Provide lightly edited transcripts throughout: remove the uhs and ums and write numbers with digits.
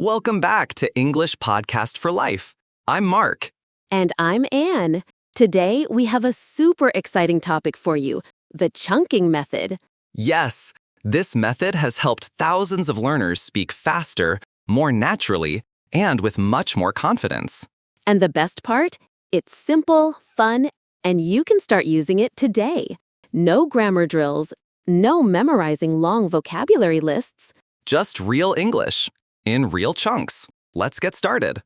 Welcome back to English Podcast for Life. I'm Mark. And I'm Anne. Today, we have a super exciting topic for you, the chunking method. Yes, this method has helped thousands of learners speak faster, more naturally, and with much more confidence. And the best part? It's simple, fun, and you can start using it today. No grammar drills, no memorizing long vocabulary lists. Just real English, in real chunks. Let's get started.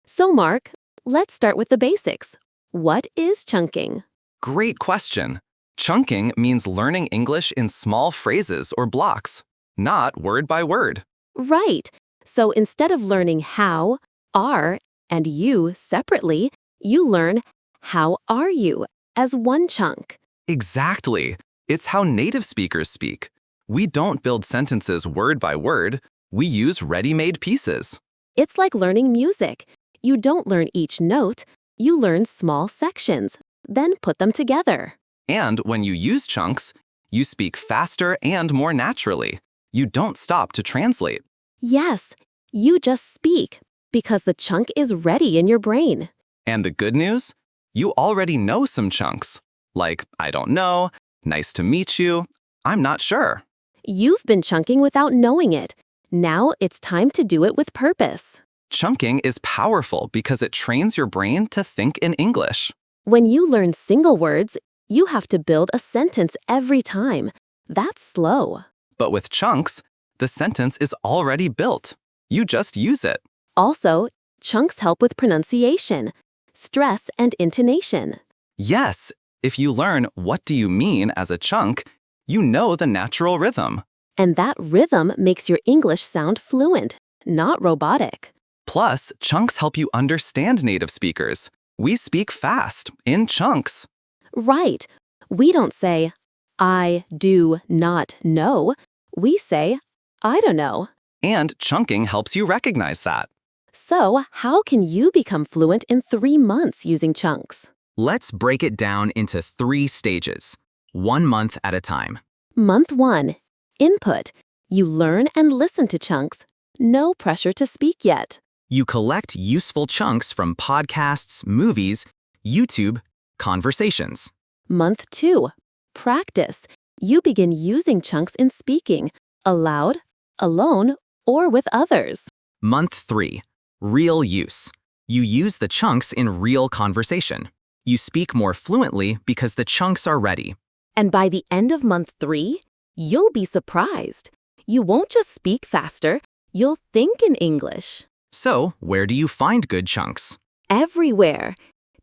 So, Mark, let's start with the basics. What is chunking? Great question. Chunking means learning English in small phrases or blocks, not word by word. Right. So instead of learning how, are, and you separately, you learn how are you as one chunk. Exactly. It's how native speakers speak. We don't build sentences word by word. We use ready-made pieces. It's like learning music. You don't learn each note. You learn small sections, then put them together. And when you use chunks, you speak faster and more naturally. You don't stop to translate. Yes, you just speak because the chunk is ready in your brain. And the good news? You already know some chunks, like I don't know, nice to meet you, I'm not sure. You've been chunking without knowing it. Now it's time to do it with purpose. Chunking is powerful because it trains your brain to think in English. When you learn single words, you have to build a sentence every time. That's slow. But with chunks, the sentence is already built. You just use it. Also, chunks help with pronunciation, stress, and intonation. Yes, if you learn what do you mean as a chunk, you know the natural rhythm. And that rhythm makes your English sound fluent, not robotic. Plus, chunks help you understand native speakers. We speak fast, in chunks. Right. We don't say, I do not know. We say, I don't know. And chunking helps you recognize that. So, how can you become fluent in 3 months using chunks? Let's break it down into 3 stages, 1 month at a time. Month 1. Input. You learn and listen to chunks. No pressure to speak yet. You collect useful chunks from podcasts, movies, YouTube, conversations. Month 2. Practice. You begin using chunks in speaking, aloud, alone, or with others. Month 3. Real use. You use the chunks in real conversation. You speak more fluently because the chunks are ready. And by the end of month 3, you'll be surprised. You won't just speak faster, you'll think in English. So, where do you find good chunks? Everywhere.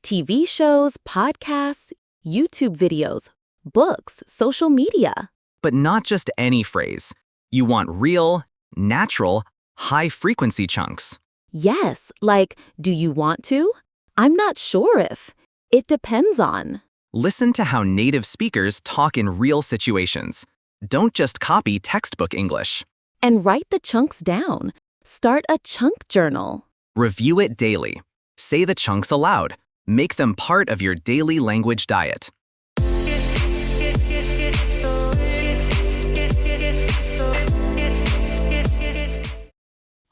TV shows, podcasts, YouTube videos, books, social media. But not just any phrase. You want real, natural, high-frequency chunks. Yes, like, do you want to? I'm not sure if. It depends on. Listen to how native speakers talk in real situations. Don't just copy textbook English. And write the chunks down. Start a chunk journal. Review it daily. Say the chunks aloud. Make them part of your daily language diet.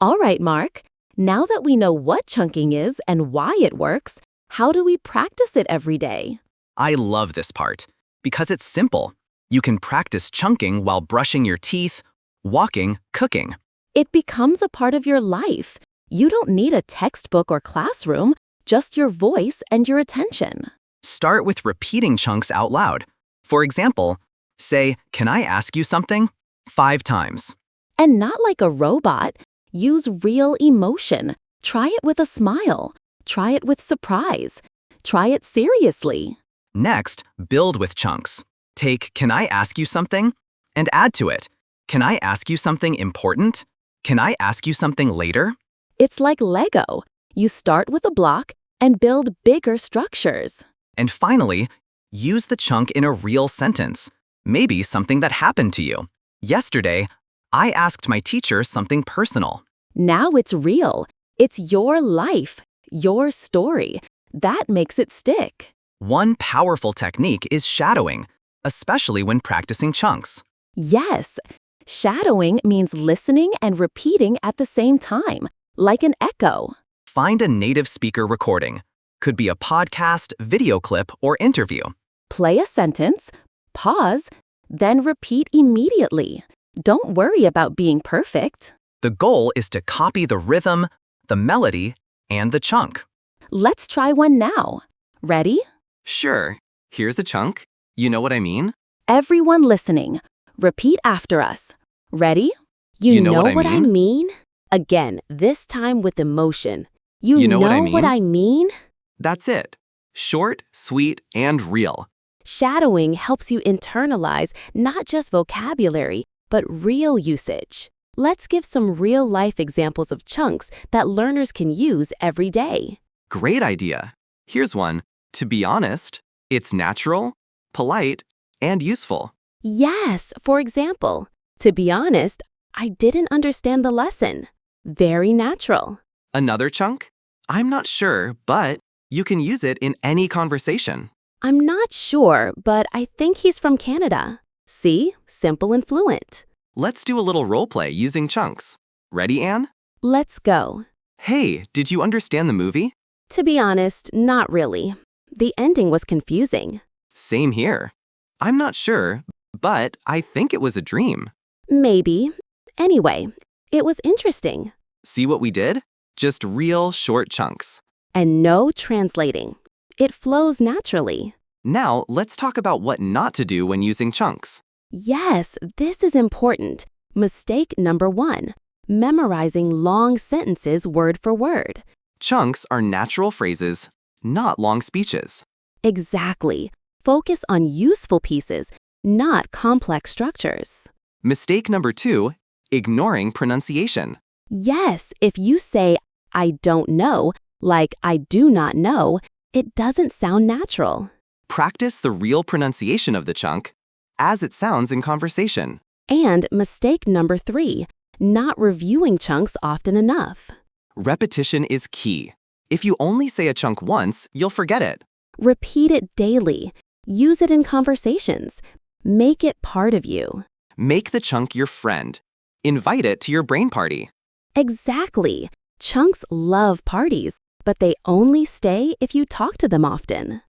All right, Mark. Now that we know what chunking is and why it works, how do we practice it every day? I love this part because it's simple. You can practice chunking while brushing your teeth, walking, cooking. It becomes a part of your life. You don't need a textbook or classroom, just your voice and your attention. Start with repeating chunks out loud. For example, say, "Can I ask you something?" 5 times. And not like a robot. Use real emotion. Try it with a smile. Try it with surprise. Try it seriously. Next, build with chunks. Take, "Can I ask you something?" and add to it, "Can I ask you something important? Can I ask you something later?" It's like Lego. You start with a block and build bigger structures. And finally, use the chunk in a real sentence. Maybe something that happened to you. Yesterday, I asked my teacher something personal. Now it's real. It's your life, your story. That makes it stick. One powerful technique is shadowing, especially when practicing chunks. Yes, shadowing means listening and repeating at the same time, like an echo. Find a native speaker recording. Could be a podcast, video clip, or interview. Play a sentence, pause, then repeat immediately. Don't worry about being perfect. The goal is to copy the rhythm, the melody, and the chunk. Let's try one now. Ready? Sure. Here's a chunk. You know what I mean? Everyone listening, repeat after us. Ready? You know what I mean? Again, this time with emotion. You know what I what mean? I mean? That's it. Short, sweet, and real. Shadowing helps you internalize not just vocabulary, but real usage. Let's give some real-life examples of chunks that learners can use every day. Great idea. Here's one. To be honest, it's natural, polite, and useful. Yes, for example, to be honest, I didn't understand the lesson. Very natural. Another chunk? I'm not sure, but you can use it in any conversation. I'm not sure, but I think he's from Canada. See? Simple and fluent. Let's do a little role play using chunks. Ready, Anne? Let's go. Hey, did you understand the movie? To be honest, not really. The ending was confusing. Same here. I'm not sure, but I think it was a dream. Maybe. Anyway, it was interesting. See what we did? Just real short chunks. And no translating. It flows naturally. Now, let's talk about what not to do when using chunks. Yes, this is important. Mistake number 1. Memorizing long sentences word for word. Chunks are natural phrases, not long speeches. Exactly. Focus on useful pieces, not complex structures. Mistake number 2, ignoring pronunciation. Yes, if you say, I don't know, like I do not know, it doesn't sound natural. Practice the real pronunciation of the chunk as it sounds in conversation. And mistake number 3, not reviewing chunks often enough. Repetition is key. If you only say a chunk once, you'll forget it. Repeat it daily. Use it in conversations. Make it part of you. Make the chunk your friend. Invite it to your brain party. Exactly. Chunks love parties, but they only stay if you talk to them often.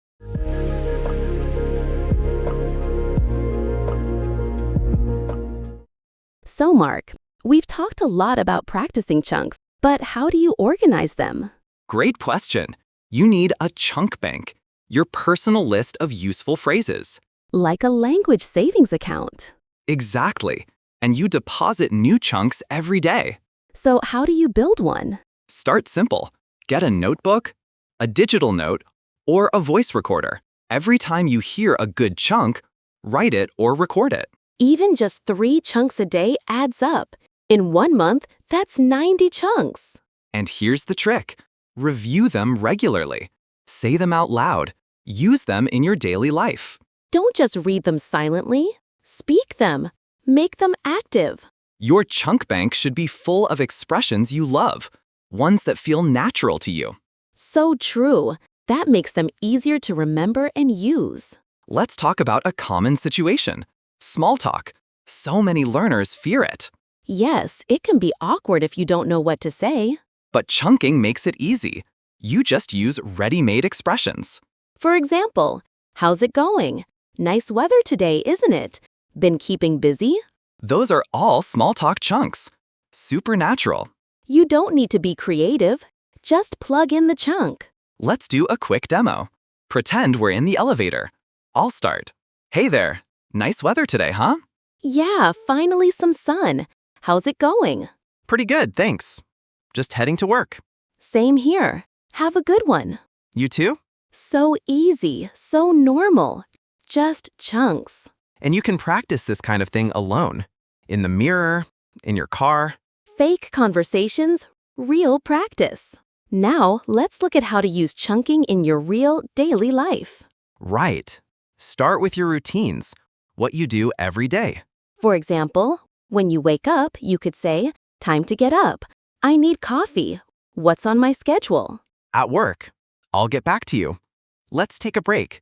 So, Mark, we've talked a lot about practicing chunks, but how do you organize them? Great question. You need a chunk bank, your personal list of useful phrases. Like a language savings account. Exactly. And you deposit new chunks every day. So, how do you build one? Start simple. Get a notebook, a digital note, or a voice recorder. Every time you hear a good chunk, write it or record it. Even just 3 chunks a day adds up. In 1 month, that's 90 chunks. And here's the trick. Review them regularly. Say them out loud. Use them in your daily life. Don't just read them silently. Speak them. Make them active. Your chunk bank should be full of expressions you love, ones that feel natural to you. So true. That makes them easier to remember and use. Let's talk about a common situation. Small talk. So many learners fear it. Yes, it can be awkward if you don't know what to say. But chunking makes it easy. You just use ready-made expressions. For example, how's it going? Nice weather today, isn't it? Been keeping busy? Those are all small talk chunks. Super natural. You don't need to be creative. Just plug in the chunk. Let's do a quick demo. Pretend we're in the elevator. I'll start. Hey there. Nice weather today, huh? Yeah, finally some sun. How's it going? Pretty good, thanks. Just heading to work. Same here. Have a good one. You too? So easy, so normal. Just chunks. And you can practice this kind of thing alone. In the mirror, in your car. Fake conversations, real practice. Now, let's look at how to use chunking in your real daily life. Right. Start with your routines, what you do every day. For example, when you wake up, you could say, time to get up. I need coffee. What's on my schedule? At work, I'll get back to you. Let's take a break.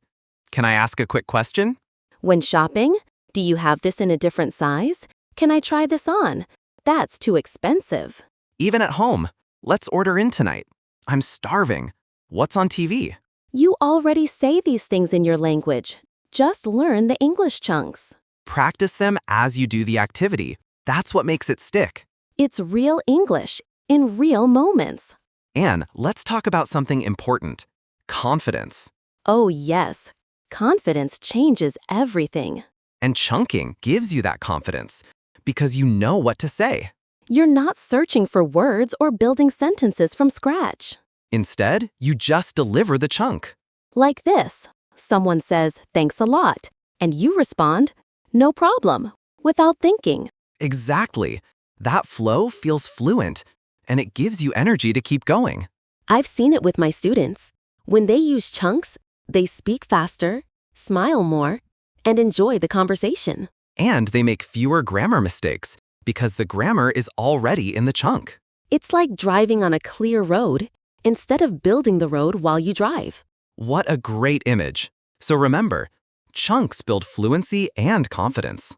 Can I ask a quick question? When shopping, do you have this in a different size? Can I try this on? That's too expensive. Even at home, let's order in tonight. I'm starving. What's on TV? You already say these things in your language. Just learn the English chunks. Practice them as you do the activity. That's what makes it stick. It's real English in real moments. And let's talk about something important. Confidence. Oh, yes. Confidence changes everything. And chunking gives you that confidence because you know what to say. You're not searching for words or building sentences from scratch. Instead, you just deliver the chunk. Like this. Someone says, "Thanks a lot," and you respond, "No problem," without thinking. Exactly. That flow feels fluent, and it gives you energy to keep going. I've seen it with my students. When they use chunks, they speak faster, smile more, and enjoy the conversation. And they make fewer grammar mistakes because the grammar is already in the chunk. It's like driving on a clear road instead of building the road while you drive. What a great image. So remember, chunks build fluency and confidence.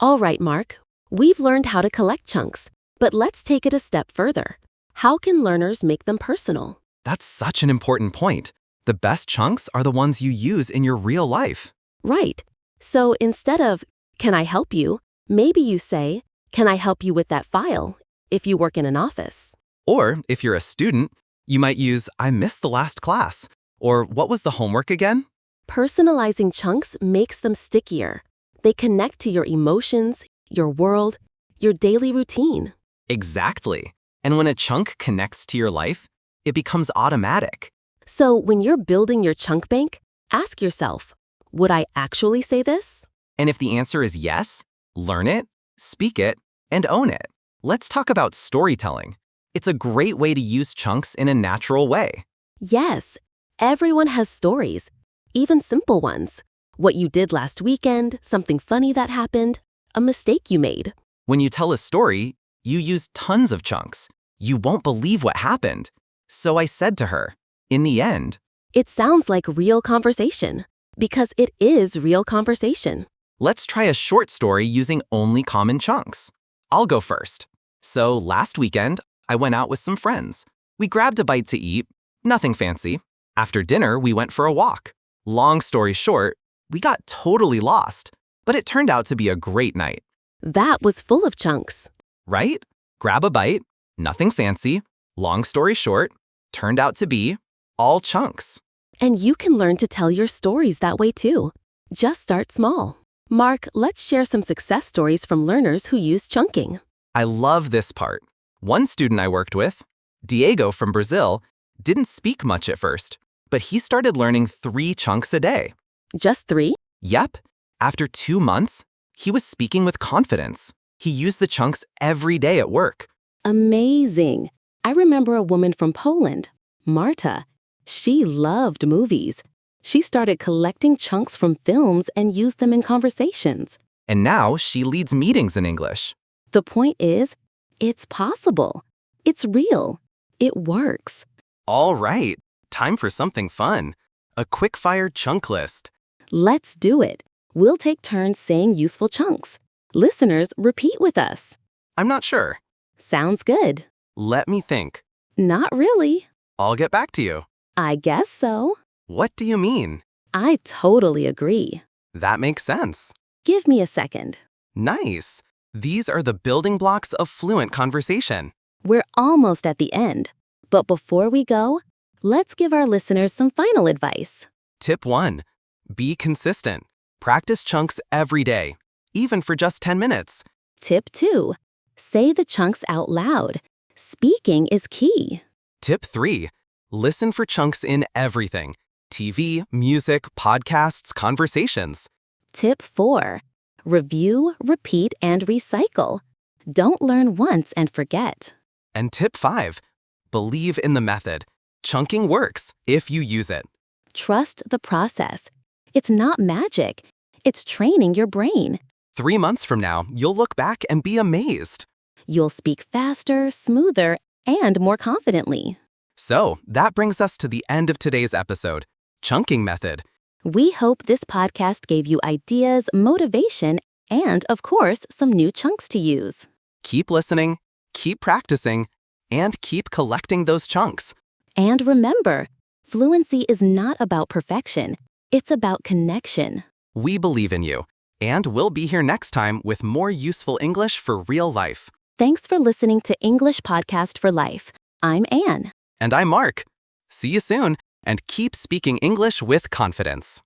All right, Mark, we've learned how to collect chunks, but let's take it a step further. How can learners make them personal? That's such an important point. The best chunks are the ones you use in your real life. Right. So instead of, "Can I help you?" maybe you say, "Can I help you with that file?" if you work in an office. Or if you're a student, you might use, "I missed the last class," or "What was the homework again?" Personalizing chunks makes them stickier. They connect to your emotions, your world, your daily routine. Exactly. And when a chunk connects to your life, it becomes automatic. So when you're building your chunk bank, ask yourself, would I actually say this? And if the answer is yes, learn it, speak it, and own it. Let's talk about storytelling. It's a great way to use chunks in a natural way. Yes, everyone has stories, even simple ones. What you did last weekend, something funny that happened, a mistake you made. When you tell a story, you use tons of chunks. You won't believe what happened. So I said to her, in the end. It sounds like real conversation, because it is real conversation. Let's try a short story using only common chunks. I'll go first. So last weekend, I went out with some friends. We grabbed a bite to eat, nothing fancy. After dinner, we went for a walk. Long story short, we got totally lost, but it turned out to be a great night. That was full of chunks. Right? Grab a bite, nothing fancy, long story short, turned out to be all chunks. And you can learn to tell your stories that way too. Just start small. Mark, let's share some success stories from learners who use chunking. I love this part. One student I worked with, Diego from Brazil, didn't speak much at first, but he started learning 3 chunks a day. Just 3? Yep. After 2 months, he was speaking with confidence. He used the chunks every day at work. Amazing. I remember a woman from Poland, Marta. She loved movies. She started collecting chunks from films and used them in conversations. And now she leads meetings in English. The point is, it's possible. It's real. It works. All right, time for something fun. A quick-fire chunk list. Let's do it. We'll take turns saying useful chunks. Listeners, repeat with us. I'm not sure. Sounds good. Let me think. Not really. I'll get back to you. I guess so. What do you mean? I totally agree. That makes sense. Give me a second. Nice. These are the building blocks of fluent conversation. We're almost at the end. But before we go, let's give our listeners some final advice. Tip 1. Be consistent. Practice chunks every day, even for just 10 minutes. Tip 2. Say the chunks out loud. Speaking is key. Tip 3. Listen for chunks in everything. TV, music, podcasts, conversations. Tip 4. Review, repeat, and recycle. Don't learn once and forget. And tip 5. Believe in the method. Chunking works if you use it. Trust the process. It's not magic. It's training your brain. 3 months from now, you'll look back and be amazed. You'll speak faster, smoother, and more confidently. So, that brings us to the end of today's episode, Chunking Method. We hope this podcast gave you ideas, motivation, and, of course, some new chunks to use. Keep listening, keep practicing, and keep collecting those chunks. And remember, fluency is not about perfection. It's about connection. We believe in you, and we'll be here next time with more useful English for real life. Thanks for listening to English Podcast for Life. I'm Anne. And I'm Mark. See you soon, and keep speaking English with confidence.